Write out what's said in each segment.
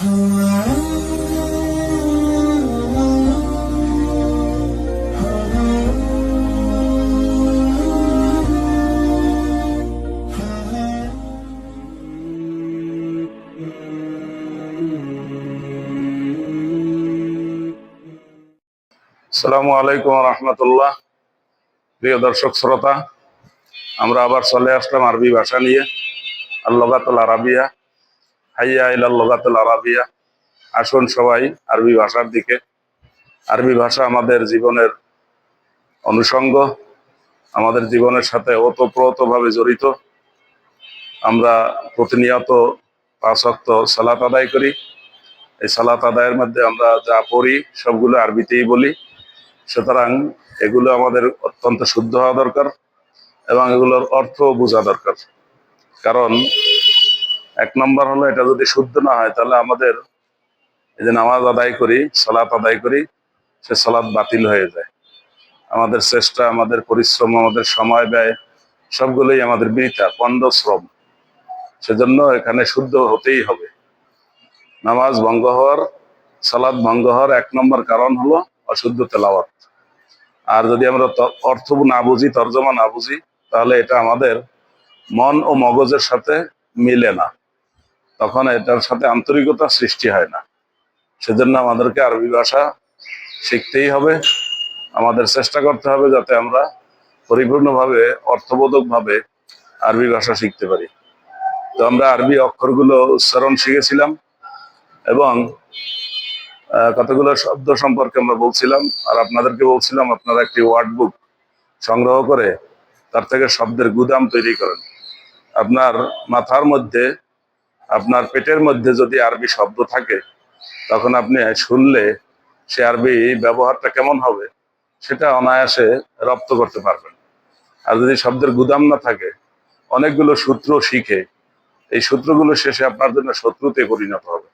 আসসালামু আলাইকুম রহমতুল্লাহ। প্রিয় দর্শক শ্রোতা, আমরা আবার চলে আসলাম আরবি ভাষা নিয়ে। আল লগাতুল আরাবিয়া, হাইয়া ইলাল লগাতুল আরাবিয়া। আসুন সবাই আরবি ভাষার দিকে। আরবি ভাষা আমাদের জীবনের অনুষঙ্গ, আমাদের জীবনের সাথে ওতপ্রোতভাবে জড়িত। আমরা প্রতিনিয়ত 5 ওয়াক্ত সালাত আদায় করি। এই সালাত আদায়ের মধ্যে আমরা যা পড়ি সবগুলো আরবিতেই বলি। সুতরাং এগুলো আমাদের অত্যন্ত শুদ্ধ হওয়া দরকার এবং এগুলোর অর্থ বোঝা দরকার। কারণ 1 নম্বর হলো, এটা যদি শুদ্ধ না হয় তাহলে আমাদের এই যে নামাজ আদায় করি, সালাত আদায় করি, সে সালাত বাতিল হয়ে যায়। আমাদের চেষ্টা, আমাদের পরিশ্রম, আমাদের সময় ব্যয় সবগুলোই আমাদের বৃথা, পণ্ডশ্রম। সেজন্য এখানে শুদ্ধ হতেই হবে। নামাজ ভঙ্গ হওয়ার, সালাত ভঙ্গ হওয়ার 1 নম্বর কারণ হলো অশুদ্ধ তেলাওয়াত। আর যদি আমরা অর্থ না বুঝি, তর্জমা না বুঝি, তাহলে এটা আমাদের মন ও মগজের সাথে মিলে না, তখন এটার সাথে আন্তরিকতা সৃষ্টি হয় না। সেজন্য আমাদেরকে আরবি ভাষা শিখতেই হবে। আমাদের চেষ্টা করতে হবে যাতে আমরা পরিপূর্ণভাবে, অর্থবোধকভাবে আরবি ভাষা শিখতে পারি। তো আমরা আরবি অক্ষরগুলো উচ্চারণ শিখেছিলাম এবং কতগুলো শব্দ সম্পর্কে আমরা বলছিলাম। আর আপনাদেরকে বলছিলাম আপনারা একটি ওয়ার্ড বুক সংগ্রহ করে তার থেকে শব্দের গুদাম তৈরি করেন। আপনার মাথার মধ্যে, আপনার পেটের মধ্যে যদি আরবি শব্দ থাকে, তখন আপনি শুনলে সে আরবি ব্যবহারটা কেমন হবে সেটা অনায়াসে রপ্ত করতে পারবেন। আর যদি শব্দের গুদাম না থাকে, অনেকগুলো সূত্র শিখে এই সূত্রগুলো শেষে আপনার জন্য শত্রুতে পরিণত হবে।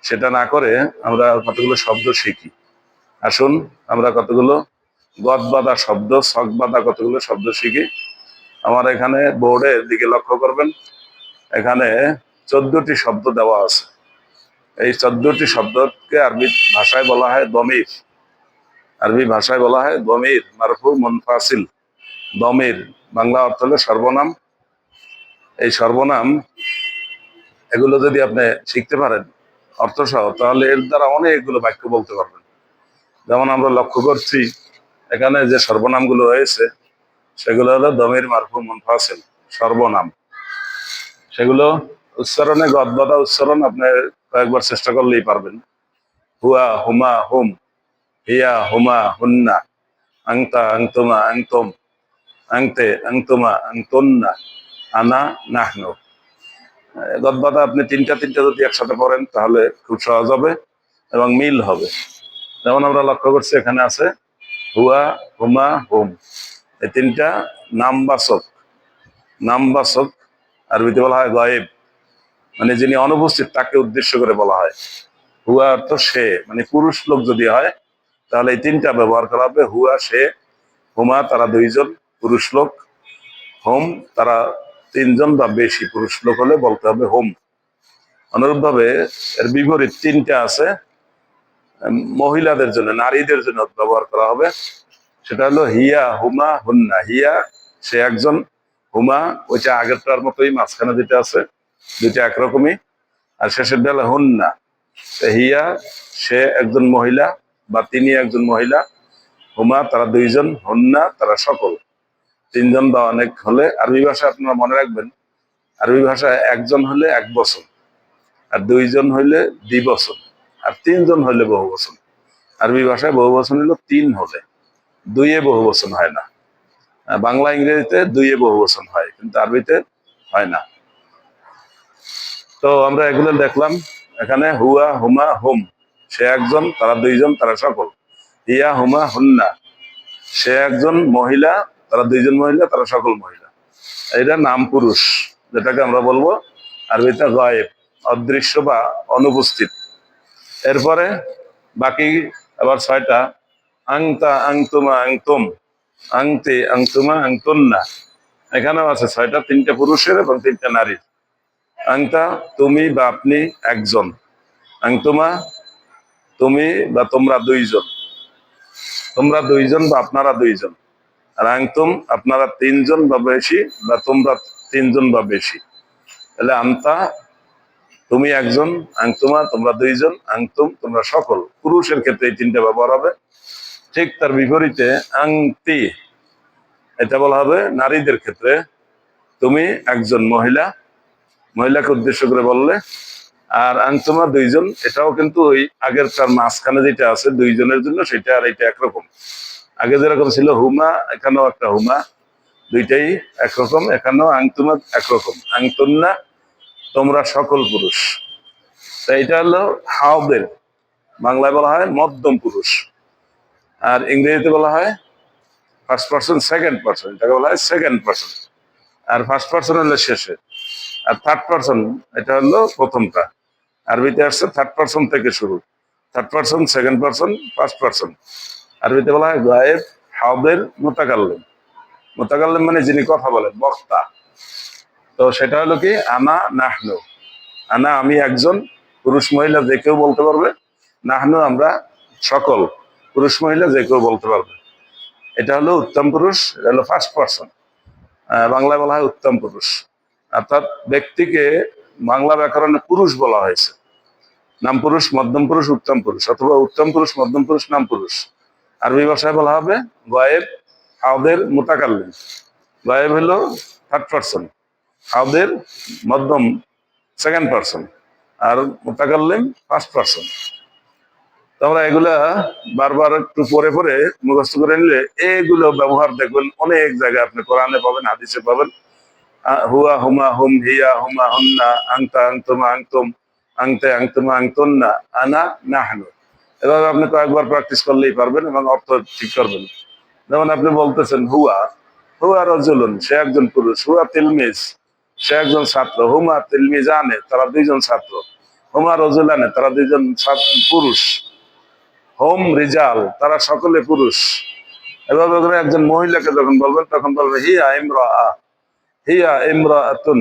সেটা না করে আমরা কতগুলো শব্দ শিখি। আসুন আমরা কতগুলো গদবাদা শব্দ, সকবাদা কতগুলো শব্দ শিখি। আমার এখানে বোর্ডের দিকে লক্ষ্য করবেন, এখানে 14টি শব্দ দেওয়া আছে। এই 14টি শব্দকে আরবি ভাষায় বলা হয় দমির। আরবি ভাষায় বলা হয় দমির, মারফু মুনফাসিল। দমির বাংলা অর্থ হলো সর্বনাম। এই সর্বনাম এগুলো যদি আপনি শিখতে পারেন অর্থ সহ, তাহলে এর দ্বারা অনেকগুলো বাক্য বলতে পারবেন। যেমন আমরা লক্ষ্য করছি এখানে যে সর্বনামগুলো হয়েছে সেগুলো হলো দমির, মারফু মুনফাসিল, সর্বনাম। সেগুলো উচ্চারণে গদবাদা উচ্চারণ, আপনি কয়েকবার চেষ্টা করলেই পারবেন। হুয়া, হুমা, হুম, হিয়া, হুমা, হুন্না, আংতা, আংতুমা, আংতুম, আংতে, আংতুমা, আংতুন্না, আনা, নাহনু। গদবাদা আপনি তিনটা যদি একসাথে পড়েন তাহলে খুব সহজ হবে এবং মিল হবে। যেমন আমরা লক্ষ্য করছি এখানে আছে হুয়া, হুমা, হুম। এই তিনটা নামবাচক। নামবাচক আরবিতে বলা হয় গায়েব, মানে যিনি অনুপস্থিত তাকে উদ্দেশ্য করে বলা হয়। হুয়া অর্থ সে, মানে পুরুষ লোক যদি হয় তাহলে এই তিনটা ব্যবহার করা হবে। হুয়া সে, হুমা তারা 2 জন পুরুষ লোক, হোম তারা 3 জন বা বেশি পুরুষ লোক হলে বলতে হবে হোম। অনুরূপভাবে এর বিপরীত 3টা আছে মহিলাদের জন্য, নারীদের জন্য ব্যবহার করা হবে। সেটা হলো হিয়া, হুমা, হুন্না। হিয়া সে একজন, হুমা ওইটা আগেরটার মতোই, মাঝখানে যেটা আছে দুইটা একরকমই, আর শেষের বেলা হুন্না। হিয়া সে একজন মহিলা বা তিনি একজন মহিলা, হুমা তারা 2 জন, হুন্না তারা সকল। 3 জন বা অনেক হলে, আরবি ভাষায় আপনারা মনে রাখবেন, আরবি ভাষায় 1 জন হলে 1 বচন, আর 2 জন হইলে দ্বিবচন, আর 3 জন হইলে বহু বচন। আরবি ভাষায় বহু বচন হলো 3 হলে, 2-এ বহু বচন হয় না। বাংলা ইংরেজিতে 2-এ বহু বচন হয়, কিন্তু আরবিতে হয় না। তো আমরা এগুলো দেখলাম এখানে হুয়া, হুমা, হুম সে একজন, তারা 2 জন, তারা সকল। হিয়া, হুমা, হুন্না সে একজন মহিলা, তারা 2 জন মহিলা, তারা সকল মহিলা। এটা নাম পুরুষ, যেটাকে আমরা বলবো আরবিতে গায়েব, অদৃশ্য বা অনুপস্থিত। এরপরে বাকি আবার 6টা, আংতা, আংতুমা, আংতুম, আংতে, আংতুমা, আংতুন্না। এখানেও আছে 6টা, 3টে পুরুষের এবং 3টে নারীর। আংতা তুমি বা আপনি একজন, আংতুমা তুমি বা তোমরা দুইজন, তোমরা দুইজন বা আপনারা দুইজন, আর আংতুম আপনারা তিনজন বা বেশি, বা তোমরা তিনজন বা বেশি। তাহলে আন্তা তুমি একজন, আংতুমা তোমরা দুইজন, আংতুম তোমরা সকল। পুরুষের ক্ষেত্রে এই তিনটা ব্যবহার হবে। ঠিক তার বিপরীতে আংতি, এটা বলা হবে নারীদের ক্ষেত্রে। তুমি একজন মহিলা, মহিলাকে উদ্দেশ্য করে বললে। আর আংতুমা দুইজন, এটাও কিন্তু ওই আগের তার মাঝখানে যেটা আছে দুইজনের জন্য, সেটা আর এটা একরকম। আগে যেরকম ছিল হুমা, এখানেও একটা হুমা, দুইটাই একরকম। এখানেও আংতুমা একরকম, আংতুন্না তোমরা সকল পুরুষ। তা এটা হলো হাওদের, বাংলায় বলা হয় মধ্যম পুরুষ, আর ইংরেজিতে বলা হয় ফার্স্ট পার্সন সেকেন্ড পার্সন, এটাকে বলা হয় সেকেন্ড পার্সন। আর ফার্স্ট পার্সন হলো শেষে, আর থার্ড পার্সন এটা হলো প্রথমটা। আরবিতে আসছে থার্ড পার্সন থেকে শুরু, third person, second person, first person. আরবিতে বলা হয় গায়েব, হাওদের, মুতাকাল্লিম। মুতাকাল্লিম মানে যিনি কথা বলেন, বক্তা। তো সেটা হলো কি আনা নাহনু, আনা আমি একজন, পুরুষ মহিলা যে কেউ বলতে পারবে। নাহনু আমরা সকল, পুরুষ মহিলা যে কেউ বলতে পারবে। এটা হলো উত্তম পুরুষ, এটা হলো ফার্স্ট পার্সন। বাংলায় বলা হয় উত্তম পুরুষ। অর্থাৎ ব্যক্তিকে বাংলা ব্যাকরণে পুরুষ বলা হয়েছে। নাম পুরুষ, মধ্যম পুরুষ, উত্তম পুরুষ, অথবা উত্তম পুরুষ, মধ্যম পুরুষ, নাম পুরুষ। আরবি ভাষায় বলা হবে গায়েব, হাওদের, মুতাকাল্লিম। গায়েব হলো থার্ড পার্সন, হাওদের মধ্যম সেকেন্ড পার্সন, আর মুতাকাল্লিম ফার্স্ট পার্সন। তোমরা এগুলা বারবার একটু পরে পরে মুখস্থ করে নিলে এগুলো ব্যবহার দেখবেন অনেক জায়গায়, আপনি কোরআনে পাবেন, হাদিসে পাবেন। হুয়া, হুমা, হুম, হিয়া, হুমা, হুন্না, আংতা, আংতুমা, আংতুম, আংতে, আংতুমা, আংতুন্না, আনা, নাহনু। এভাবে আপনি কয়েকবার প্র্যাকটিস করলেই পারবেন এবং অর্থ ঠিক করবেন। যেমন আপনি বলতেছেন হুয়া, হুয়া রজুলুন, সে একজন পুরুষ। হুয়া তিলমিজ, সে একজন ছাত্র। হুমা তিলমিজানে, তারা দুইজন ছাত্র। হুমা রজুলানে, তারা দুইজন পুরুষ। হোম রিজাল, তারা সকলে পুরুষ। এভাবে করে একজন মহিলাকে যখন বলবেন তখন বলবে হিয়া ইমরা, হিয়া ইমরাতুন,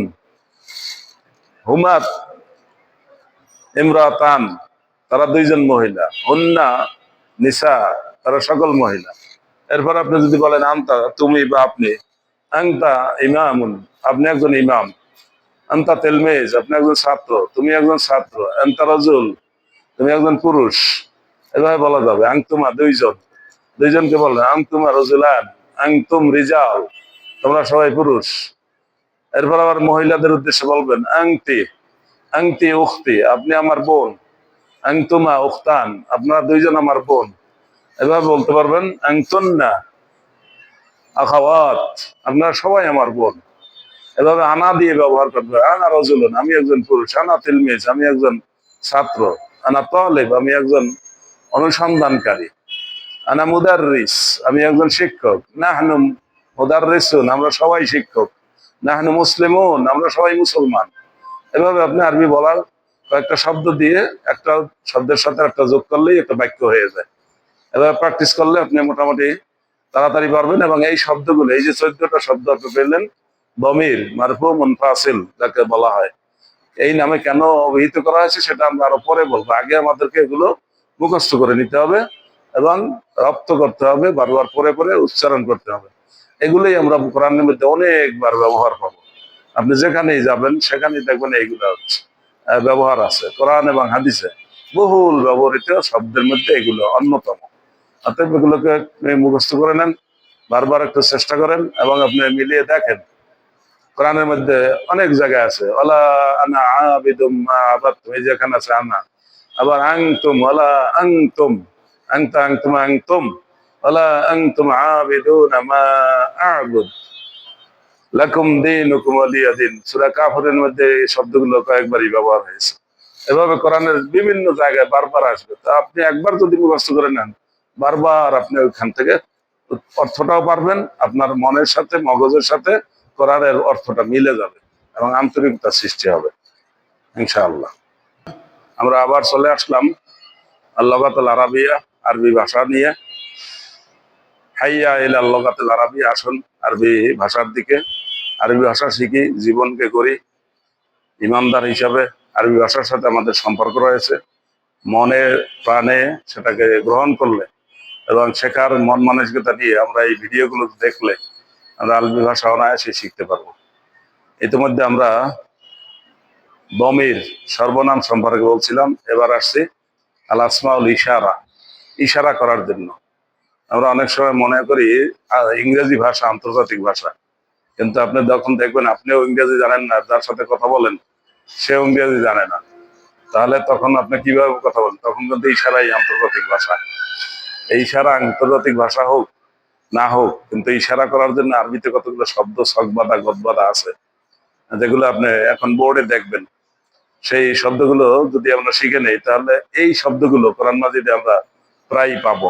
হুমা ইমরাতান, তারা দুইজন মহিলা। হুন্না নিসা, তারা সকল মহিলা। এরপর আপনি যদি বলেন আন্তা তুমি বা আপনি, আংতা ইমামুন, আপনি একজন ইমাম। আন্তা তেলমেজ, আপনি একজন ছাত্র, তুমি একজন ছাত্র। আন্তা রাজুল, তুমি একজন পুরুষ। এভাবে বলা যাবে। আংতুমা দুইজন, দুইজনকে বলবেন আংতুমা রজুলান, আংতুম রিজাল, তোমরা সবাই পুরুষ। এরপর আবার মহিলাদের উদ্দেশ্যে বলবেন আংতি, আংতি উখতি, আপনি আমার বোন। আংতুমা উখতান, আপনারা দুইজন আমার বোন। এভাবে বলতে পারবেন আংতুন্না আখাওয়াত, আপনারা সবাই আমার বোন। এভাবে আনা দিয়ে ব্যবহার করবে। আনা রজুলুন, আমি একজন পুরুষ। আনা তিলমিজ, আমি একজন ছাত্র। আনা তালিব, আমি একজন অনুসন্ধানকারী। আনা মুদাররিস, আমি একজন শিক্ষক। নাহনু মুদাররিসুন, আমরা সবাই শিক্ষক। নাহনু মুসলিমুন, আমরা সবাই মুসলমান। এভাবে আপনি আরবি বলার কয়েকটা শব্দ দিয়ে একটা শব্দের সাথে একটা যোগ করলেই একটা বাক্য হয়ে যায়। এভাবে প্র্যাকটিস করলে আপনি মোটামুটি তাড়াতাড়ি পারবেন। এবং এই শব্দগুলো, এই যে 14টা শব্দ আপনি পেলেন, দমির, মারফু, মুনফাসিল যাকে বলা হয়, এই নামে কেন অভিহিত করা হয়েছে সেটা আমরা আরো পরে বলবো। আগে আমাদেরকে এগুলো মুখস্থ করে নিতে হবে এবং রপ্ত করতে হবে, বারবার পরে পরে উচ্চারণ করতে হবে। এগুলোই আমরা কোরআনের মধ্যে অনেকবার ব্যবহার পাবো। আপনি যেখানেই যাবেন সেখানেই দেখবেন এইগুলো হচ্ছে ব্যবহার আছে। কোরআন এবং হাদিসে বহুল ব্যবহৃত শব্দের মধ্যে এগুলো অন্যতম। অতএব এগুলোকে আপনি মুখস্থ করে নেন, বারবার একটু চেষ্টা করেন এবং আপনি মিলিয়ে দেখেন। কোরআনের মধ্যে অনেক জায়গায় আছে ওয়ালা আনা আবিদুম মা আবাদতুম, এই যেখানে আছে আনা। আবার আনতুম, ওয়ালা আনতুম, আনতা আনতুম আনতুম, ওয়ালা আনতুম আবিদুনা মা আ'বুদ, লাকুম দীনুকুম ওয়ালিয়া দীন। সূরা কাফিরের মধ্যে এই শব্দগুলো কয়েকবারই ব্যবহার হয়েছে। এভাবে কোরআনের বিভিন্ন জায়গায় বারবার আসবে। তা আপনি একবার যদি মুখস্থ করে নেন, বারবার আপনি ওইখান থেকে অর্থটাও পারবেন, আপনার মনের সাথে মগজের সাথে কোরআনের অর্থটা মিলে যাবে এবং আন্তরিকতা সৃষ্টি হবে ইনশাআল্লাহ। আমরা আবার চলে আসলাম আল-লগাতুল আরাবিয়া, আরবি ভাষা নিয়ে। হাইয়া ইলাল লগাতুল আরাবিয়া, আসুন আরবি ভাষার দিকে। আরবি ভাষা শিখি, জীবনকে করি ইমানদার হিসাবে। আরবি ভাষার সাথে আমাদের সম্পর্ক রয়েছে। মনে প্রাণে সেটাকে গ্রহণ করলে এবং শেখার মন মানসিকতা নিয়ে আমরা এই ভিডিওগুলো দেখলে আমরা আরবি ভাষা অনায়াসে শিখতে পারবো। ইতিমধ্যে আমরা দমির সর্বনাম সম্পর্কে বলছিলাম, এবার আসছি আল আসমাউল ইশারা, ইশারা করার জন্য। আমরা অনেক সময় মনে করি ইংরেজি ভাষা আন্তর্জাতিক ভাষা, কিন্তু আপনি যখন দেখবেন আপনিও ইংরেজি জানেন না, যার সাথে কথা বলেন সেও ইংরেজি জানে না, তাহলে তখন আপনি কিভাবে কথা বলেন? তখন কিন্তু ইশারাই আন্তর্জাতিক ভাষা। এই ইশারা আন্তর্জাতিক ভাষা হোক না হোক, কিন্তু ইশারা করার জন্য আরবিতে কতগুলো শব্দ সকবাদা গদবাদা আছে, যেগুলো আপনি এখন বোর্ডে দেখবেন। সেই শব্দগুলো যদি আমরা শিখে নেই, তাহলে এই শব্দগুলো কোরআন মাজিদে আমরা প্রায় পাবো।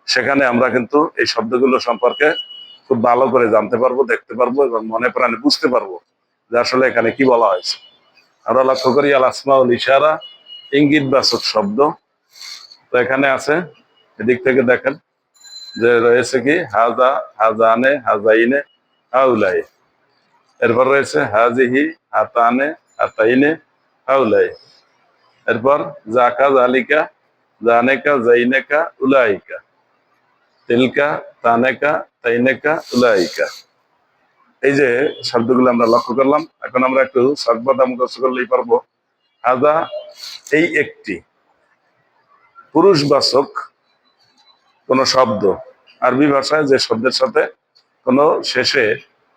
সেখানে আমরা কিন্তু এই শব্দগুলো সম্পর্কে খুব ভালো করে জানতে পারবো, দেখতে পারবো এবং মনে প্রাণে বুঝতে পারবো যে আসলে এখানে কি বলা হয়েছে। আমরা লক্ষ্য করি আল আসমাউল ইশারা, ইঙ্গিতবাচক শব্দ। তো এখানে আছে, এদিক থেকে দেখেন যে রয়েছে কি হাজা, হাজানে, হাজাইনে, হাউলাই। এরপর রয়েছে হাজিহি, হাতানে, হাতাইনে, হাউলাই। এরপর জাকা, জালিকা, জানেকা, জাইনেকা, উলাইকা। তিলকা, তানেকা, তাইনেকা, উলাইকা। এই যে শব্দগুলো আমরা লক্ষ্য করলাম। এখন আমরা একটু সকবাদা মুখস্থ করলেই পারবো। হাজা, এই একটি পুরুষবাচক কোন শব্দ, আরবি ভাষায় যে শব্দের সাথে কোনো শেষে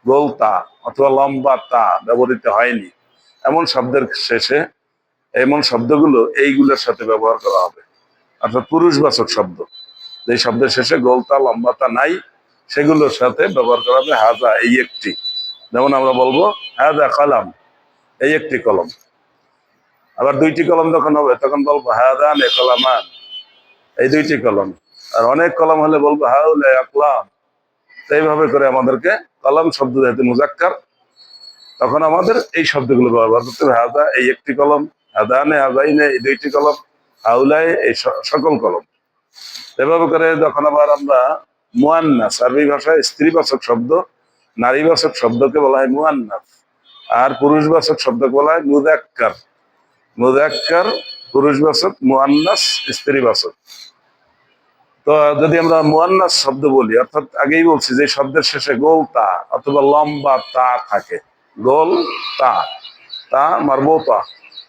গোল তা অথবা লম্বা তা ব্যবহৃত হয়নি, এমন শব্দের শেষে, এমন শব্দগুলো এইগুলোর সাথে ব্যবহার করা হবে। অর্থাৎ পুরুষবাচক শব্দ, যে শব্দের শেষে গোল তা লম্বা তা নাই, সেগুলোর সাথে ব্যবহার করা হবে হাজা, এই একটি। যেমন আমরা বলবো হাজা কলম, এই একটি কলম। আবার দুইটি কলম যখন হবে তখন বলবো হাদান এ কলামান, এই দুইটি কলম। আর অনেক কলম হলে বলবো হাউলে আকলাম। এইভাবে করে আমাদেরকে কলম শব্দ যেহেতু মুজাক্কার, তখন আমাদের এই শব্দগুলো ব্যবহার করতে হবে। হাদা, এই একটি কলম, হাদানে, হাদাইনে, এই দুইটি কলম, হাউলায়, এই সকল কলম। এভাবে করে যখন আবার আমরা মুয়ান্নাস, আরবি ভাষায় স্ত্রীবাচক শব্দ, নারীবাচক শব্দকে বলা হয় মুয়ান্নাস, আর পুরুষবাচক শব্দকে বলা হয় মুযাক্কার। মুযাক্কার পুরুষবাচক, মুয়ান্নাস স্ত্রীবাচক। তো যদি আমরা মুয়ান্নাস শব্দ বলি, অর্থাৎ আগেই বলছি যে শব্দের শেষে গোল তা অথবা লম্বা তা থাকে, গোল তা, তা মারবুতা,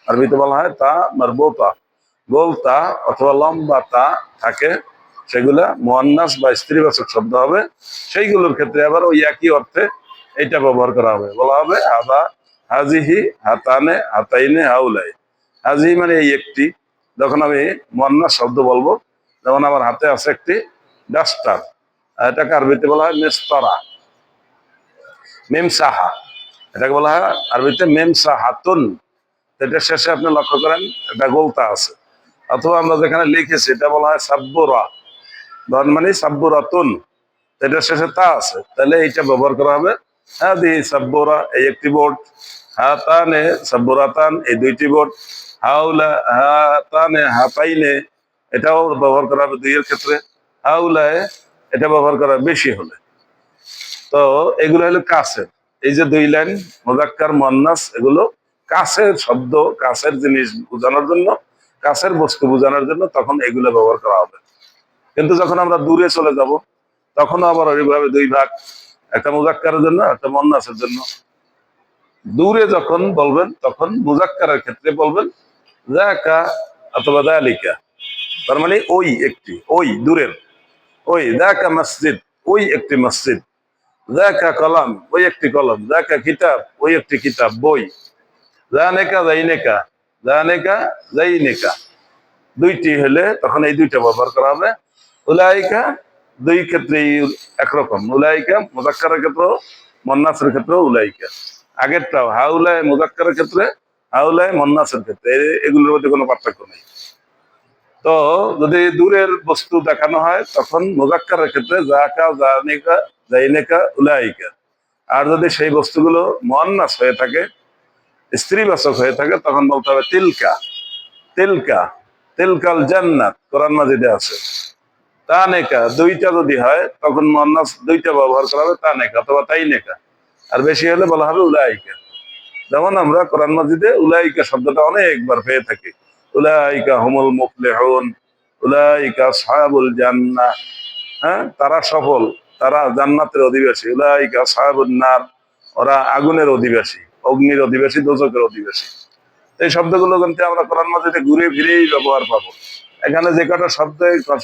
আরবিতে বলা হয় তা মারবুতা, গোল তা অথবা লম্বা তা থাকে, সেগুলা মুয়ান্নাস বা স্ত্রীবাচক শব্দ হবে। সেইগুলোর ক্ষেত্রে আবার ওই একই অর্থে এটা ব্যবহার করা হবে, বলা হবে হাদা, হাজিহি, হাতানে, হাতাইনে, হাউলাই। হাজিহি মানে এই একটি। যখন আমি মুয়ান্নাস শব্দ বলবো, যেমন আমার হাতে আছে একটি ডাস্টার, এটাকে আরবিতে বলা হয় মেস্তরা, মেমসাহা, এটাকে বলা হয় আরবিতে মেমসাহাতুন। এটা শেষে আপনি লক্ষ্য করেন এটা গোলতা আছে। অথবা আমরা যেখানে লিখেছি এটা বলা হয় সাব্বুরা, ধন মানে সাব্বুরাতুন, এটা শেষে তা আছে, তাহলে এইটা ব্যবহার করা হবে হাদি সাব্বুরা, এই একটি বোর্ড, হাতানে সাব্বুরাতান, এই দুইটি বোর্ড, হাউলা, হাতানে, হাতাইনে, এটাও ব্যবহার করা হবে দুইয়ের ক্ষেত্রে, হাউলায়, এটা ব্যবহার করা বেশি হলে। তো এগুলো হলো কাছের, এই যে দুই লাইন মুযাক্কার মুয়ান্নাস, এগুলো কাছের শব্দ, কাছের জিনিস বোঝানোর জন্য, কাছের বস্তু বোঝানোর জন্য তখন এগুলো ব্যবহার করা হবে। কিন্তু যখন আমরা দূরে চলে যাব, তখন আবার ওইভাবে দুই ভাগ, একটা মুযাক্কারের জন্য, একটা মুয়ান্নাসের জন্য। দূরে যখন বলবেন তখন মুযাক্কারের ক্ষেত্রে বলবেন যাকা অথবা যালিকা, তার মানে ওই একটি, ওই দূরের, ওই যাকা মসজিদ, ওই একটি মসজিদ, যাকা কলম, ওই একটি কলম, যাকা কিতাব, ওই একটি কিতাব, বই, জানেকা যাইনেকা, জানেকা যাইনেকা, দুইটি হলে তখন এই দুইটা ব্যবহার করা হবে। উলাইকা, দুই ক্ষেত্রেই একরকম, উলাইকা মুযাক্কারের ক্ষেত্রেও, মুয়ান্নাসের ক্ষেত্রেও উলাইকা। আগেরটাও হাউলায় মুযাক্কারের ক্ষেত্রে, হাউলায় মুয়ান্নাসের ক্ষেত্রে, এগুলোর মধ্যে কোনো পার্থক্য নেই। তো যদি দূরের বস্তু দেখানো হয় তখন মুযাক্কারের ক্ষেত্রে যাকা, জানিকা, যাইনেকা, উলাইকা। আর যদি সেই বস্তুগুলো মুয়ান্নাস হয়ে থাকে, স্ত্রীবাচক হয়ে থাকে, তখন বলতে হবে তিলকা, তিলকা, তিলকাল জান্নাত, কোরআন মাজিদে আছে। তানেকা, দুইটা যদি হয় তখন মুয়ান্নাস দুইটা ব্যবহার করা হবে, তানেকা অথবা তাইনেকা। আর বেশি হলে বলা হবে উলাইকা। যেমন আমরা কোরআন মাজিদে উলাইকা শব্দটা অনেকবার পেয়ে থাকি। উলাইকা হুমুল মুফলিহুন, উলাইকা আসহাবুল জান্নাহ। হ্যাঁ, তারা সফল, তারা জান্নাতের অধিবাসী। উলাইকা আসহাবুন নার, ওরা আগুনের অধিবাসী, অগ্নির অধিবাসী, দোজখের অধিবাসী। এই শব্দগুলো কিন্তু আমরা কোরআন মাজিদে ঘুরে ফিরেই ব্যবহার পাবো। এখানে যে কটা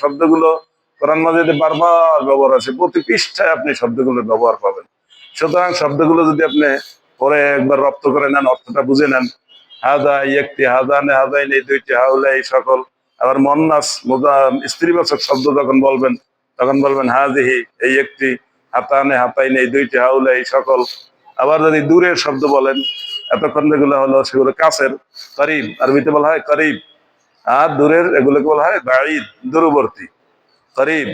শব্দগুলো কোরআন মাজিদে বারবার ব্যবহার আছে, প্রতি পৃষ্ঠায় আপনি শব্দগুলো ব্যবহার পাবেন। সুতরাং শব্দগুলো যদি আপনি পরে একবার রপ্ত করে নেন, অর্থটা বুঝে নেন, হাদা একটি, হাদানে হাদাইন এই দুইটি, হাউলা এই সকল। আবার মন্নাস স্ত্রীবাচক শব্দ যখন বলবেন, তখন বলবেন হাজিহি এই একটি, হাতানে হাতাইন এই দুইটি, হাউলা এই সকল। আবার যদি দূরের শব্দ বলেন, এতক্ষণ যেগুলো হলো সেগুলো কাছের, করিব, আরবিতে বলা হয় করিব। আর দূরের এগুলোকে বলা হয় বাঈদ, দূরবর্তী, করিব।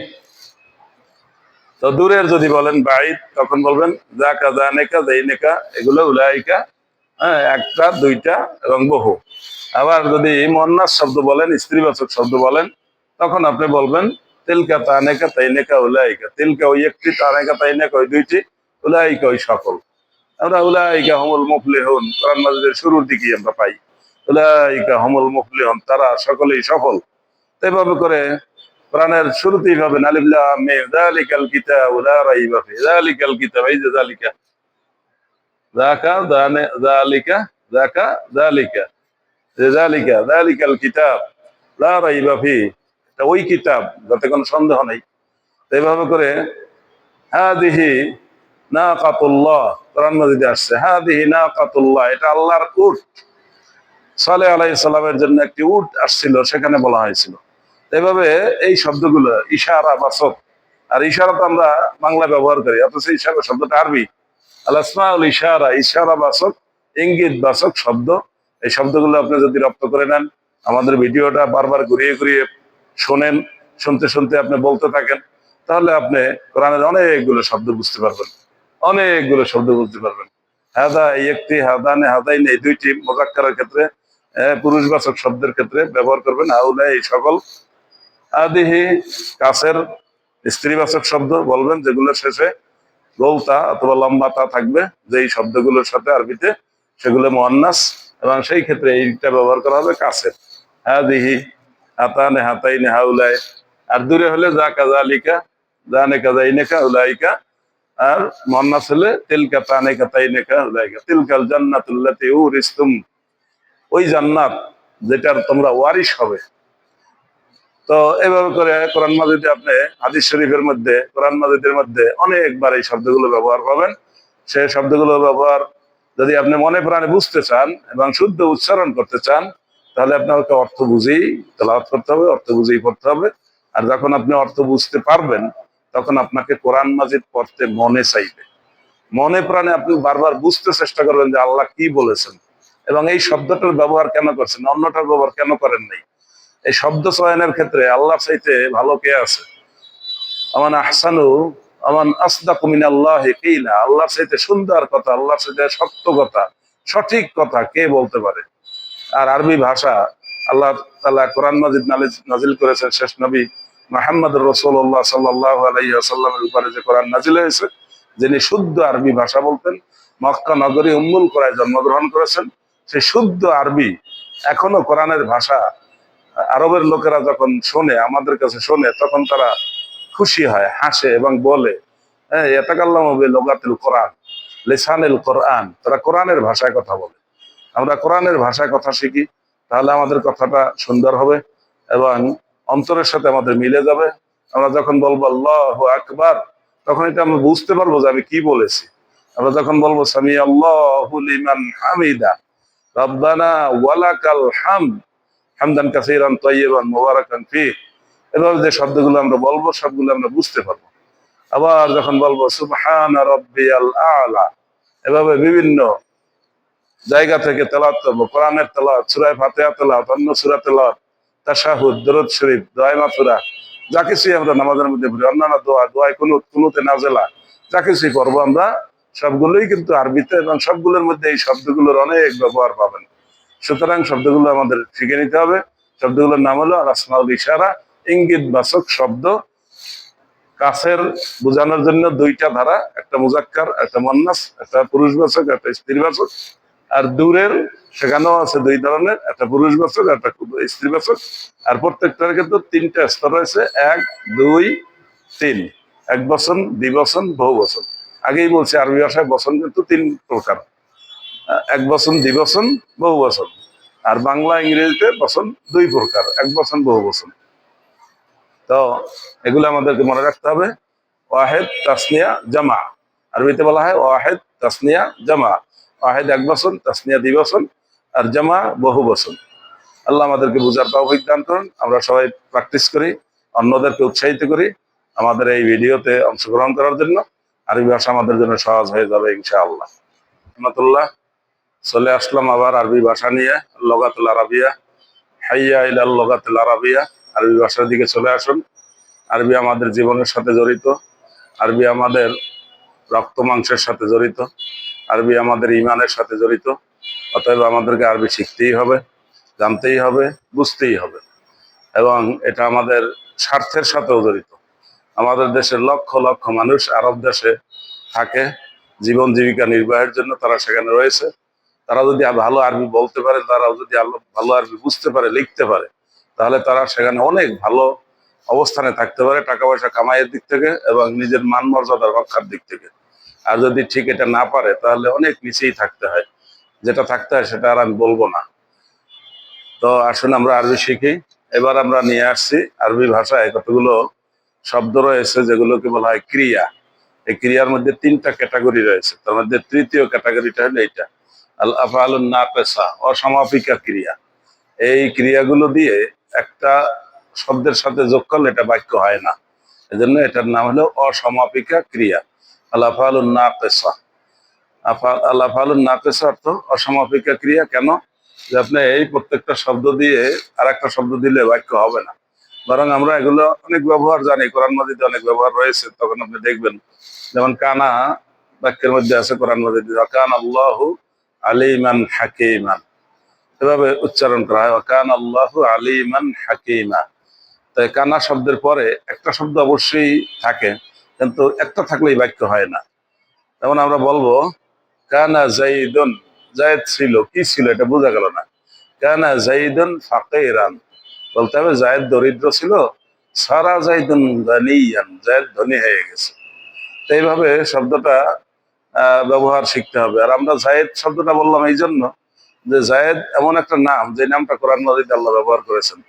তো দূরের যদি বলেন বাঈদ, তখন বলবেন জাকা, জানেকা, জাইনেকা, এগুলো উলাইকা। হ্যাঁ, একটা, দুইটা এবং বহু। আবার যদি মুয়ান্নাস শব্দ বলেন, স্ত্রীবাচক শব্দ বলেন, তখন আপনি বলবেন তিলকা, তানেকা, তাইনেকা, উলাইকা। তিলকা ওই একটি, তানেকা, তাইনেকা ওই দুইটি, উলাইকা ওই সকল। আমরা উলাইকা হুমুল মুফলিহুন কোরআন মাজিদের শুরুর দিকেই আমরা পাই, উলাইকা হুমুল মুফলিহুন, তারা সকলেই সফল। এভাবে করে কোরআনের শুরুতেই পাবেন আলিফ লাম মিম, যালিকাল কিতাবু লা রাইবা ফিহি, যালিকাল কিতাব, এই যে যালিকা, যাকা, যালিকা, যাকা, যালিকা, যালিকা, যালিকাল কিতাব লা রাইবা ফিহি, এটা ওই কিতাব যাতে কোনো সন্দেহ নেই। এভাবে করে হাদিহি নাকাতুল্লাহ, কোরআন মাজিদে আসছে হাদিহি নাকাতুল্লাহ, এটা আল্লাহর উট। সালেহ আলাইহিস সালামের জন্য একটি উট আসছিল, সেখানে বলা হয়েছিল। এভাবে এই শব্দগুলো ইশারা বাচক। আর ইশারা তো আমরা বাংলা ব্যবহার করি, অথচ ইশারা শব্দটা আরবি। আল আসমাউল ইশারা, ইশারা বাচক, ইঙ্গিত বাচক শব্দ। এই শব্দগুলো আপনি যদি রপ্ত করে নেন, আমাদের ভিডিওটা বারবার ঘুরিয়ে ঘুরিয়ে শোনেন, শুনতে শুনতে আপনি বলতে থাকেন, তাহলে আপনি কোরআনের অনেকগুলো শব্দ বুঝতে পারবেন, অনেকগুলো শব্দ বুঝতে পারবেন। হাদা এই একটি, হাদানে হাদাইন এই দুইটি মুযাক্কারের ক্ষেত্রে, পুরুষবাচক শব্দের ক্ষেত্রে ব্যবহার করবেন হাউলা এই সকল। আদিহি কাছের স্ত্রীবাচক শব্দ বলবেন, যেগুলোর শেষে গোলতা অথবা লম্বাতা থাকবে, যেই শব্দগুলোর সাথে আরবিতে, সেগুলো মুয়ান্নাস, এবং সেই ক্ষেত্রে এইটা ব্যবহার করা হবে কাছের, হাদিহি, হাতানে হাতাইনে, হাউলায়। আর দূরে হলে যা কাজালিকা, জানে কাজাইনেকা, উলাইকা। আর মুয়ান্নাস হলে তিলকা, তানেকা, তাইনেকা, উলাইকা। তিলকাল জান্নাতুল্লাতী উরিসতুম, ওই জান্নাত যেটার তোমরা ওয়ারিশ হবে। তো এভাবে করে কোরআন মাজিদে আপনি হাদিস শরীফের মধ্যে, কোরআন মাজিদের মধ্যে অনেকবার এই শব্দগুলো ব্যবহার পাবেন। সেই শব্দগুলো ব্যবহার যদি আপনি মনে প্রাণে বুঝতে চান এবং শুদ্ধ উচ্চারণ করতে চান, তাহলে আপনাকে অর্থ বুঝেই তেলাওয়াত করতে হবে, অর্থ বুঝেই পড়তে হবে। আর যখন আপনি অর্থ বুঝতে পারবেন, তখন আপনাকে কোরআন মাজিদ পড়তে মনে চাইবে, মনে প্রাণে আপনি বারবার বুঝতে চেষ্টা করবেন যে আল্লাহ কি বলেছেন, এবং এই শব্দটার ব্যবহার কেন করছেন, অন্যটার ব্যবহার কেন করেন নাই। এই শব্দ চয়নের ক্ষেত্রে আল্লাহর চাইতে ভালো কে আছে? আমান আহসানু, আমান আসদাকু মিনাল্লাহি কিলা, আল্লাহর চাইতে সুন্দর কথা, আল্লাহর চাইতে সত্য কথা, সঠিক কথা কে বলতে পারে? আর আরবি ভাষা, আল্লাহ তাআলা কোরআন মাজিদ নাজিল করেছেন শেষ নবী মুহাম্মদুর রাসূলুল্লাহ সাল্লাল্লাহু আলাইহি ওয়াসাল্লামের উপরে যে কোরআন নাজিল হয়েছে, যিনি শুদ্ধ আরবি ভাষা বলতেন, মক্কা নগরী উম্মুল কুরায় জন্মগ্রহণ করেছেন। সেই শুদ্ধ আরবি এখনো কোরআনের ভাষা আরবের লোকেরা যখন শোনে, আমাদের কাছে শোনে, তখন তারা খুশি হয়, হাসে এবং বলে, হ্যাঁ, ইয়াতাকাল্লামু বিলুগাতিল কোরআন, লিসানিল কোরআন, তারা কোরআনের ভাষায় কথা বলে। আমরা কোরআনের ভাষায় কথা শিখি, তাহলে আমাদের কথাটা সুন্দর হবে এবং অন্তরের সাথে আমাদের মিলে যাবে। আমরা যখন বলবো আল্লাহু আকবার, তখন এটা আমরা বুঝতে পারবো যে আমি কি বলেছি। আমরা যখন বলবো সামি আল্লাহু লিমান হামিদা, রব্বানা ওয়ালাকাল হামদ, হামদান কাসীরান তাইয়িবান মুবারাকান ফীহ, এভাবে যে শব্দগুলো আমরা বলবো, সবগুলো আমরা বুঝতে পারবো। আবার যখন বলবো সুবহানা রাব্বিয়াল আ'লা, এভাবে বিভিন্ন জায়গা থেকে তেলাওয়াত করবো। কোরআনের তেলাওয়াত, সূরা ফাতিহা তেলাওয়াত, অন্য সূরা তেলাওয়াত, তাশাহুদ, দরুদ শরীফ, দোয়া মাথুরা, যা কিছুই আমরা নামাজের মধ্যে পড়ি, অন্যান্য দোয়া, দোয়ায় কুনুত, কুনুতে নাজেলা, যা কিছুই করবো আমরা, সবগুলোই কিন্তু আরবিতে, এবং সবগুলোর মধ্যে এই শব্দগুলোর অনেক ব্যবহার পাবেন। সুতরাং শব্দগুলো আমাদের শিখে নিতে হবে। শব্দগুলোর নাম হলো আল আসমাউল ইশারা, ইঙ্গিত বাচক শব্দ। কাছের বোঝানোর জন্য দুইটা ধারা, একটা মুজাক্কার, একটা মুয়ান্নাস, একটা পুরুষবাচক, একটা স্ত্রীবাচক। আর দূরের সেখানেও আছে দুই ধরনের, একটা পুরুষ বাচক একটা স্ত্রী বাচক। আর প্রত্যেকটার কিন্তু তিনটা স্তর রয়েছে, 1, 2, 3। এক বচন, দ্বিবচন, বহু বচন। আগেই বলছি আরবি ভাষায় বচন কিন্তু 3 প্রকার, এক বচন, দ্বিবচন, বহু বচন। আর বাংলা ইংরেজিতে বচন 2 প্রকার, এক বচন, বহু বচন। তো এগুলো আমাদেরকে মনে রাখতে হবে। ওয়াহেদ, তাসনিয়া, জামা। আরবিতে বলা হয় ওয়াহেদ, তাসনিয়া, জামা। ওয়াহেদ এক বচন, তাসনিয়া দ্বিবচন, আর জামা বহু বচন। আল্লাহ আমাদেরকে বুঝার তৌফিক দান করুন। আমরা সবাই প্র্যাকটিস করি, অন্যদেরকে উৎসাহিত করি আমাদের এই ভিডিওতে অংশগ্রহণ করার জন্য। আরবি ভাষা আমাদের জন্য সহজ হয়ে যাবে ইনশাআল্লাহ। রহমতুল্লাহ। চলে আসলাম আবার আরবি ভাষা নিয়ে, লগাতুল আরাবিয়া। হাইয়া ইলাল লগাতুল আরাবিয়া। আরবি ভাষার দিকে চলে আসুন। আরবি আমাদের জীবনের সাথে জড়িত, আরবি আমাদের রক্ত মাংসের সাথে জড়িত, আরবি আমাদের ইমানের সাথে জড়িত। অতএব আমাদেরকে আরবি শিখতেই হবে, জানতেই হবে, বুঝতেই হবে। এবং এটা আমাদের স্বার্থের সাথেও জড়িত। আমাদের দেশের লক্ষ লক্ষ মানুষ আরব দেশে থাকে জীবন জীবিকা নির্বাহের জন্য, তারা সেখানে রয়েছে। তারা যদি ভালো আরবি বলতে পারে, তারা যদি ভালো আরবি বুঝতে পারে, লিখতে পারে, তাহলে তারা সেখানে অনেক ভালো অবস্থানে থাকতে পারে, টাকা পয়সা কামাইয়ের দিক থেকে এবং নিজের মান মর্যাদা রক্ষার দিক থেকে। আর যদি ঠিক এটা না পারে, তাহলে অনেক নিচেই থাকতে হয়। যেটা থাকতে হয় সেটা আর আমি বলবো না। তো আসুন আমরা আরবি শিখি। এবার আমরা নিয়ে আসছি আরবি ভাষায় কতগুলো শব্দ রয়েছে যেগুলোকে বলা হয় ক্রিয়া। এই ক্রিয়ার মধ্যে 3টা ক্যাটাগরি রয়েছে, তার মধ্যে তৃতীয় ক্যাটাগরিটা হলো এইটা, আল আফআলুন নাকিসা, অসমাপিকা ক্রিয়া। এই ক্রিয়াগুলো দিয়ে একটা শব্দের সাথে যোগ করলে এটা বাক্য হয় না, এজন্য এটার নাম হলো অসমাপিকা ক্রিয়া, আল আফআলুন নাকিসা। আল আফআলুন নাকিসা অর্থ অসমাপিকা ক্রিয়া। কেন? যে আপনি এই প্রত্যেকটা শব্দ দিয়ে আর একটা শব্দ দিলে বাক্য হবে না। বরং আমরা এগুলো অনেক ব্যবহার জানি, কোরআন মাজিদে অনেক ব্যবহার রয়েছে। তখন আপনি দেখবেন যেমন কানা বাক্যের মধ্যে আছে কোরআন মাজিদে, কান আল্লাহু আলিমান হাকিমান, এভাবে উচ্চারণ করা হয়, কান আল্লাহু আলিমান হাকিমা। তাই কানা শব্দের পরে একটা শব্দ অবশ্যই থাকে, কিন্তু একটা থাকলেই বাক্য হয় না। যেমন আমরা বলবো কানা জাইদুন, জায়েদ ছিল, কি ছিল এটা বোঝা গেল না। কানা জাইদুন ফাকিরান, বলতে হবে জায়েদ দরিদ্র ছিল, সারা জাইদুন গানিয়ান, জায়েদ ধনী হয়ে গেছে। তো এইভাবে শব্দটা ব্যবহার শিখতে হবে। আর আমরা জায়েদ শব্দটা বললাম এই জন্য যে জায়েদ এমন একটা নাম, যে নামটা কোরআন মাজিদে আল্লাহ ব্যবহার করেছেন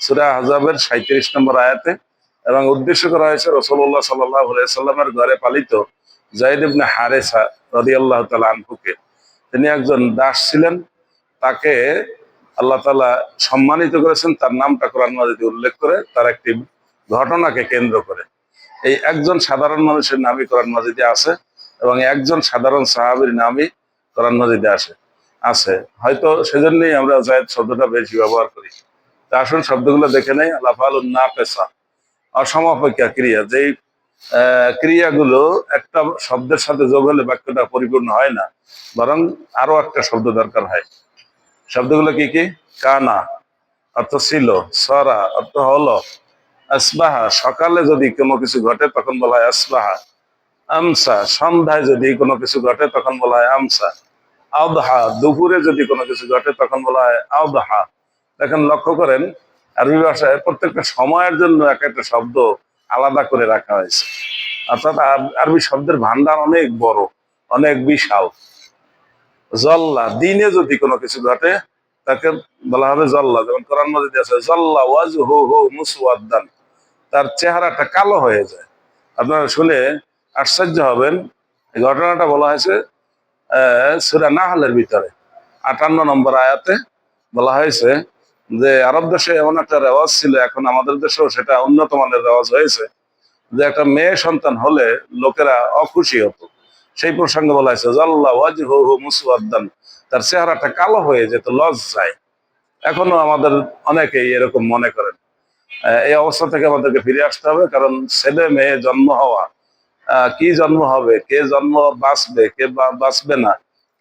সূরা আহজাবের 37 নম্বর আয়াতে, এবং উদ্দেশ্য করা হয়েছে রাসূলুল্লাহ সাল্লাল্লাহু আলাইহি সাল্লামের ঘরে পালিত যায়েদ ইবনে হারেসা রাদিয়াল্লাহু তাআলা আনহুকে। তিনি একজন দাস ছিলেন, তাকে আল্লাহ তাআলা সম্মানিত করেছেন তার নামটা কোরআন মাজিদে উল্লেখ করে, তার একটি ঘটনাকে কেন্দ্র করে। এই একজন সাধারণ মানুষের নামই কোরআন মাজিদে আছে, এবং একজন সাধারণ সাহাবীর নামই কোরআন মাজিদে আছে। হয়তো সেজন্যই আমরা জায়েদ শব্দটা বেশি ব্যবহার করি। তা আসুন শব্দগুলো দেখে নেই। আল আফআলুন নাকিসা, অসমাপিকা ক্রিয়া। যেই ক্রিয়াগুলো একটা শব্দের সাথে যোগ হলে বাক্যটা পরিপূর্ণ হয় না, বরং আরো একটা শব্দ দরকার হয়। শব্দগুলো কি কি? কানা অর্থ ছিল, সরা অর্থ হলো, আসবাহা সকালে যদি কোনো কিছু ঘটে তখন বলা হয় আসবাহা, আমসা সন্ধ্যায় যদি কোনো কিছু ঘটে তখন বলা হয় আমসা, আদহা দুপুরে যদি কোনো কিছু ঘটে তখন বলা হয় আদহা। দেখেন, লক্ষ্য করেন আরবি ভাষায় প্রত্যেকটা সময়ের জন্য এক একটা শব্দ আলাদা করে রাখা হয়েছে। অর্থাৎ আরবি শব্দের ভান্ডার অনেক বড়, অনেক বিশাল। জল্লা দিনে যদি কোনো কিছু ঘটে তাকে বলা হবে জল্লা। যেমন কোরআন মাজিদে আছে জল্লা ওয়াজহুহু মুসওয়াদ্দান, তার চেহারাটা কালো হয়ে যায়। আপনারা শুনে আশ্চর্য হবেন, এই ঘটনাটা বলা হয়েছে সূরা নাহলের ভিতরে 58 নম্বর আয়াতে। বলা হয়েছে যে আরব দেশে এমন একটা রেওয়াজ ছিল, এখন আমাদের দেশেও সেটা উন্নত মানের রেওয়াজ হয়েছে, যে একটা মেয়ে সন্তান হলে লোকেরা অখুশি হতো। সেই প্রসঙ্গে বলা হয়েছে জাল্লা ওয়াজহুহু মুসওয়াদ্দান, তার চেহারাটা কালো হয়ে যেত লজ্জায়। এখনো আমাদের অনেকেই এরকম মনে করেন। এই অবস্থা থেকে আমাদেরকে ফিরে আসতে হবে, কারণ ছেলে মেয়ে জন্ম হওয়া, কি জন্ম হবে, কে জন্ম বাঁচবে, কে বাঁচবে না,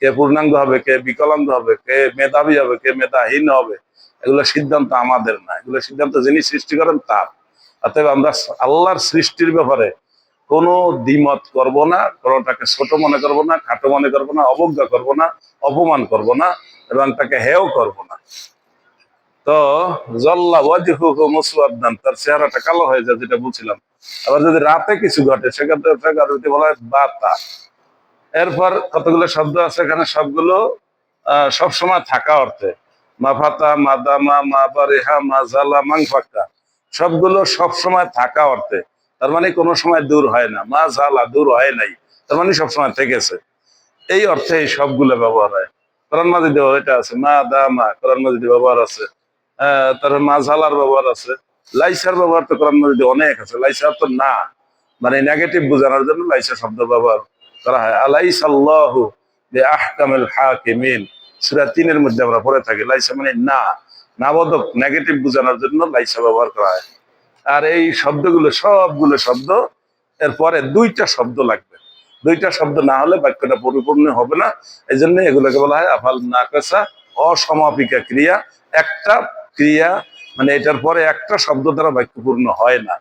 কে পূর্ণাঙ্গ হবে, কে বিকলাঙ্গ হবে, কে মেধাবী হবে, কে মেধাহীন হবে, এগুলো সিদ্ধান্ত আমাদের না। এগুলো সিদ্ধান্ত যিনি সৃষ্টি করেন তার। অতএব আমরা আল্লাহর সৃষ্টির ব্যাপারে কোনো দ্বিমত করব না, কোনোটাকে ছোট মনে করব না, খাটো মনে করব না, অবজ্ঞা করব না, অপমান করব না। এবং তাকে হেও করব না। তো জল্লা ওয়াজহুহু মুসওয়াদান, তার চেহারাটা কালো হয়ে যায়, যেটা বলছিলাম। আবার যদি রাতে কিছু ঘটে সেক্ষেত্রে বলা হয় বাতা। এরপর কতগুলো শব্দ আছে এখানে, সবগুলো সবসময় থাকা অর্থে। মাফাতা, মাদামা, মা বারিহা, মা জালা, মাংফাক্কা, সবগুলো সবসময় থাকা অর্থে। তার মানে কোনো সময় দূর হয় না। মা জালা, দূর হয় নাই, তার মানে সবসময় থেকেছে। এই অর্থে এই সবগুলো ব্যবহার হয়। কোরআন মাজিদে এটা আছে, মা দামা কোরআন মাজিদে ব্যবহার আছে। তারপর মা জালার ব্যবহার আছে। লাইসার ব্যবহার তো কোরআন মাজিদে অনেক আছে। লাইসা তো না, মানে নেগেটিভ বোঝানোর জন্য লাইসা শব্দ ব্যবহার করা হয়। আলাইসাল্লাহু বিআহকামিল হাকিমিন, সূরা ৩ এর মধ্যে আমরা পড়ে থাকি। লাইসা মানে না, নাবোধক, নেগেটিভ বোঝানোর জন্য লাইসা ব্যবহার করা হয়। আর এই শব্দগুলো, সবগুলো শব্দ এরপরে দুইটা শব্দ লাগবে। দুইটা শব্দ না হলে বাক্যটা পরিপূর্ণ হবে না। এই জন্য এগুলোকে বলা হয় আফাল নাকাসা, অসমাপিকা ক্রিয়া। একটা ক্রিয়া মানে এটার পরে একটা শব্দ দ্বারা বাক্য পূর্ণ হয় না।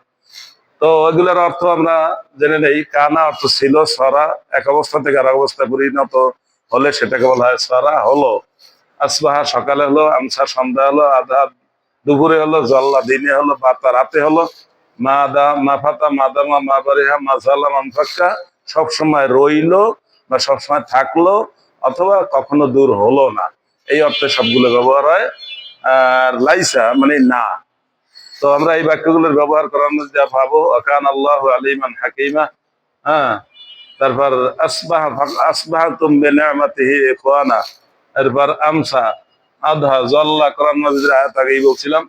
তো এগুলোর অর্থ আমরা জেনে নেই। কানা অর্থ ছিল, সরা, এক অবস্থা থেকে আর অবস্থায় পরিণত হলে সেটাকে বলা হয় সরা হলো। আসবাহা সকালে হলো, আমসা সন্ধ্যা হলো, আধা দুপুরে হলো, জল্লা দিনে হলো, বাতা রাতে হলো, মা দা মাফাতা, মাদামা, মা বারিহা, মাঝালা, মানফাক্কা, সবসময় রইলো বা সবসময় থাকলো, অথবা কখনো দূর হলো না, এই অর্থে সবগুলো ব্যবহার হয়। আর লাইসা মানে না। তো আমরা এই বাক্যগুলোর ব্যবহার করার মধ্যে পাবো আকান আল্লাহ আলিমান হাকিমা। হ্যাঁ, তারপর আসবাহ, আসবাহতুম বিনিআমাতিহি ইখওয়ানা। এরপর আমসা, আধা, জল্লা, কোরআন মাজিদের আয়াত আগেই বলছিলাম।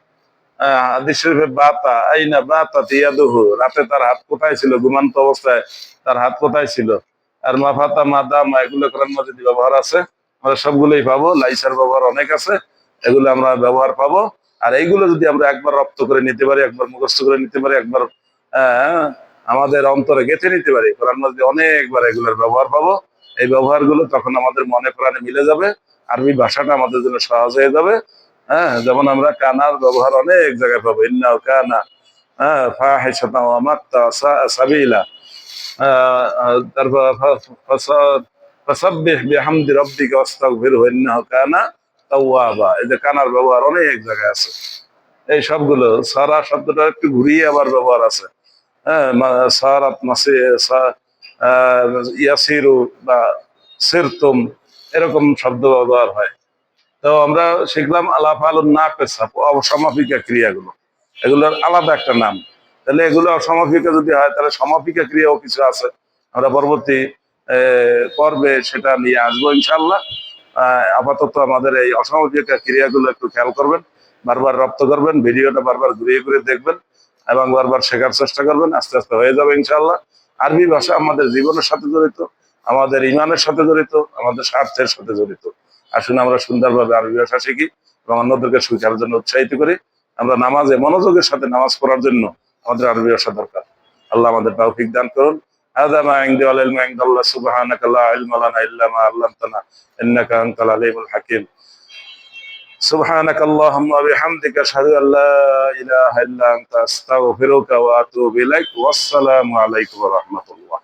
হাদিস শরীফে বাতা, আইনা বাতাত ইয়াদুহু, রাতে তার হাত কোথায় ছিল, ঘুমান্ত অবস্থায় তার হাত কোথায় ছিল। আর মাফাতা, মাদামা, এগুলো কোরআন মাজিদে ব্যবহার আছে। আমরা সবগুলোই পাবো। লাইসার ব্যবহার অনেক আছে, এগুলো আমরা ব্যবহার পাবো। আর এইগুলো যদি আমরা একবার রপ্ত করে নিতে পারি, একবার মুখস্থ করে নিতে পারি, একবার আমাদের অন্তরে গেঁথে নিতে পারি, কোরআন মাজিদে অনেকবার এগুলোর ব্যবহার পাবো। এই ব্যবহারগুলো তখন আমাদের মনে প্রাণে মিলে যাবে। আরবি ভাষাটা আমাদের জন্য সহজ হয়ে যাবে। হ্যাঁ, যেমন আমরা কানার ব্যবহার অনেক জায়গায় পাবো। ইন্নাও কানা, হ্যাঁ, ফাহিশাতাও ওয়া মাক্তা সাবিলা। তারপর ফাসাব্বিহ বিহামদি রাব্বিকা ওয়াস্তাগফিরহু ইন্নাহু কানা তাওয়াবা। এই যে কানার ব্যবহার অনেক জায়গায় আছে। এই সবগুলো সারা শব্দটা একটু ঘুরিয়ে আবার ব্যবহার আছে। হ্যাঁ, সারাত মাসি, ইয়াসিরু বা সিরতুম, এরকম শব্দ ব্যবহার হয়। তো আমরা শিখলাম আলাফালুন নাকিসা, অসমাপিকা ক্রিয়াগুলো, এগুলোর আলাদা একটা নাম। তাহলে এগুলো অসমাপিকা যদি হয়, তাহলে সমাপিকা ক্রিয়াও কিছু আছে। আমরা পরবর্তী পর্বে সেটা নিয়ে আসবো ইনশাল্লাহ। আপাতত আমাদের এই অসমাপিকা ক্রিয়াগুলো একটু খেয়াল করবেন, বারবার রপ্ত করবেন, ভিডিওটা বারবার ঘুরিয়ে ঘুরিয়ে দেখবেন এবং বারবার শেখার চেষ্টা করবেন। আস্তে আস্তে হয়ে যাবে ইনশাল্লাহ। আরবি ভাষা আমাদের জীবনের সাথে জড়িত, আমাদের ইমানের সাথে জড়িত, আমাদের স্বার্থের সাথে জড়িত। আসুন আমরা সুন্দরভাবে আরবি ভাষা শিখি এবং অন্যদেরকে শিখার জন্য উৎসাহিত করি। আমরা নামাজে মনোযোগের সাথে নামাজ পড়ার জন্য আমাদের আরবি ভাষা দরকার। আল্লাহ আমাদের তৌফিক দান করুন। هذا ما عندي والعلم عند الله سبحانك لا علم لنا إلا ما علمتنا إنك أنت العليم الحكيم. سبحانك اللهم وبحمدك أشهد أن لا إله إلا أنت أستغفرك وأتوب إليك والسلام عليكم ورحمة الله.